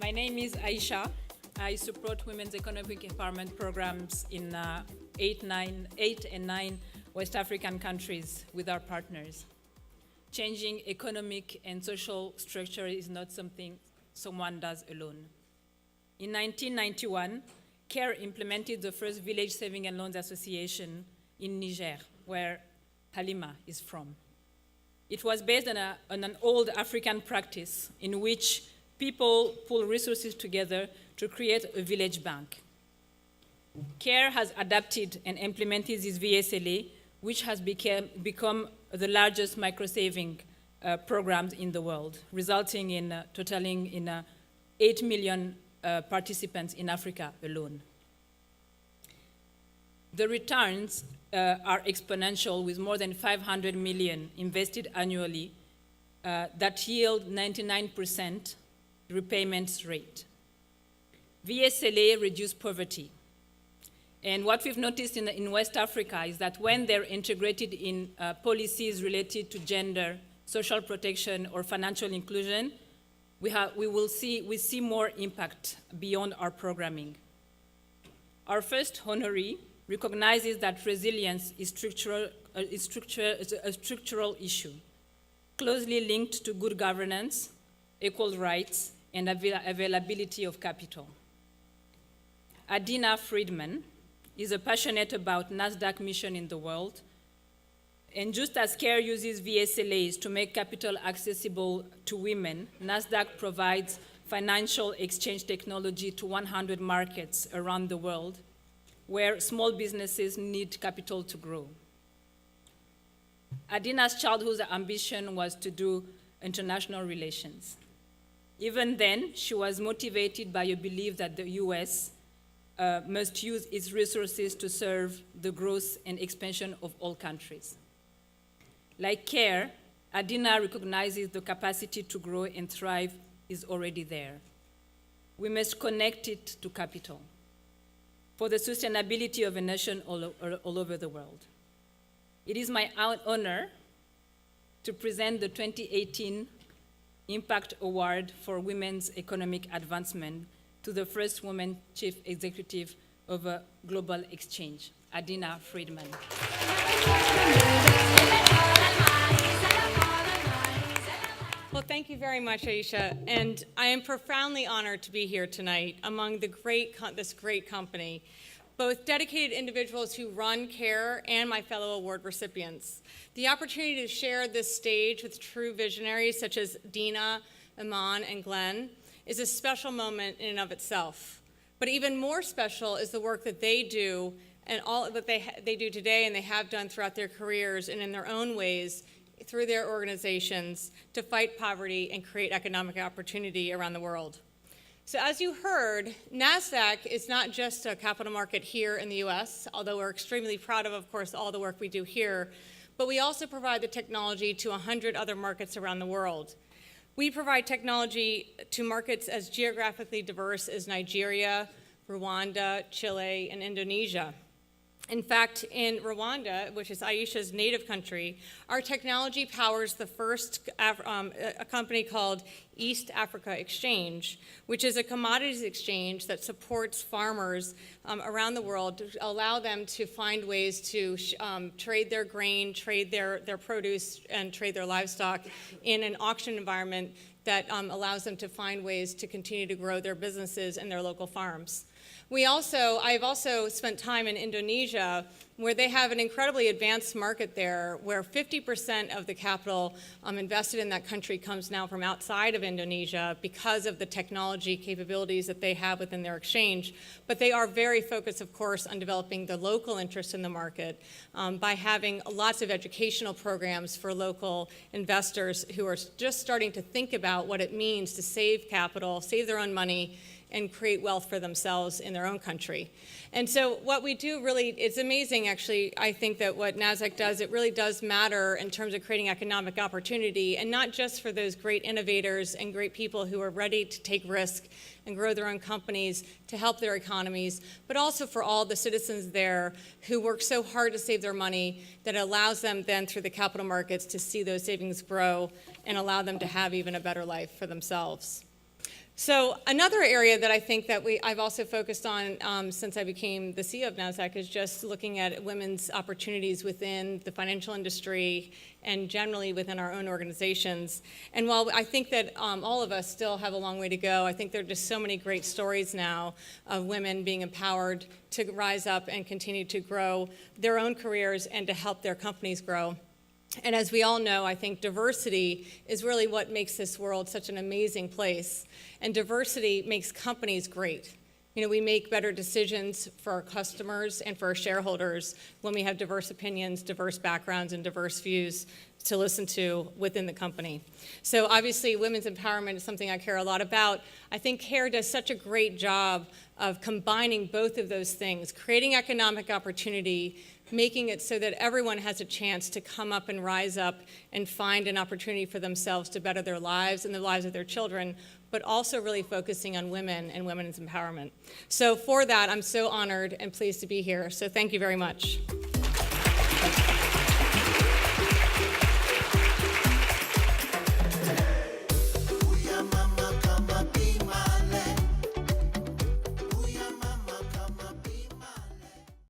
My name is Aisha. I support women's economic empowerment programs in 8 and 9 West African countries with our partners. Changing economic and social structure is not something someone does alone. In 1991, CARE implemented the first Village Saving and Loans Association in Niger, where Halima is from. It was based on an old African practice in which people pool resources together to create a village bank. CARE has adapted and implemented this VSLA, which has become the largest micro-saving programs in the world, resulting in totaling in 8 million participants in Africa alone. The returns are exponential, with more than 500 million invested annually that yield 99% repayment rate. VSLA reduce poverty. And what we've noticed in West Africa is that when they're integrated in policies related to gender, social protection, or financial inclusion, we see more impact beyond our programming. Our first honoree recognizes that resilience is a structural issue, closely linked to good governance, equal rights, and availability of capital. Adena Friedman is passionate about Nasdaq mission in the world, and just as CARE uses VSLAs to make capital accessible to women, Nasdaq provides financial exchange technology to 100 markets around the world where small businesses need capital to grow. Adena's childhood ambition was to do international relations. Even then, she was motivated by a belief that the US must use its resources to serve the growth and expansion of all countries. Like CARE, Adena recognizes the capacity to grow and thrive is already there. We must connect it to capital for the sustainability of a nation all over the world. It is my honor to present the 2018 Impact Award for Women's Economic Advancement to the first woman chief executive of a global exchange, Adena Friedman. Well, thank you very much, Aisha. And I am profoundly honored to be here tonight among this great company, both dedicated individuals who run CARE and my fellow award recipients. The opportunity to share this stage with true visionaries such as Dina, Iman, and Glenn is a special moment in and of itself. But even more special is the work that they do and all that they do today and they have done throughout their careers and in their own ways through their organizations to fight poverty and create economic opportunity around the world. So as you heard, Nasdaq is not just a capital market here in the US, although we're extremely proud of course, all the work we do here, but we also provide the technology to 100 other markets around the world. We provide technology to markets as geographically diverse as Nigeria, Rwanda, Chile, and Indonesia. In fact, in Rwanda, which is Aisha's native country, our technology powers the first a company called East Africa Exchange, which is a commodities exchange that supports farmers around the world to allow them to find ways to trade their grain, trade their produce, and trade their livestock in an auction environment that allows them to find ways to continue to grow their businesses and their local farms. I've also spent time in Indonesia, where they have an incredibly advanced market there, where 50% of the capital invested in that country comes now from outside of Indonesia because of the technology capabilities that they have within their exchange. But they are very focused, of course, on developing the local interest in the market by having lots of educational programs for local investors who are just starting to think about what it means to save capital, save their own money, and create wealth for themselves in their own country. And so what we do really, it's amazing actually, I think that what Nasdaq does, it really does matter in terms of creating economic opportunity, and not just for those great innovators and great people who are ready to take risk and grow their own companies to help their economies, but also for all the citizens there who work so hard to save their money that allows them then through the capital markets to see those savings grow and allow them to have even a better life for themselves. So another area that I think that I've also focused on since I became the CEO of Nasdaq is just looking at women's opportunities within the financial industry and generally within our own organizations. And while I think that all of us still have a long way to go, I think there are just so many great stories now of women being empowered to rise up and continue to grow their own careers and to help their companies grow. And as we all know, I think diversity is really what makes this world such an amazing place. And diversity makes companies great. You know, we make better decisions for our customers and for our shareholders when we have diverse opinions, diverse backgrounds, and diverse views to listen to within the company. So obviously, women's empowerment is something I care a lot about. I think CARE does such a great job of combining both of those things, creating economic opportunity, making it so that everyone has a chance to come up and rise up and find an opportunity for themselves to better their lives and the lives of their children, but also really focusing on women and women's empowerment. So for that, I'm so honored and pleased to be here. So thank you very much.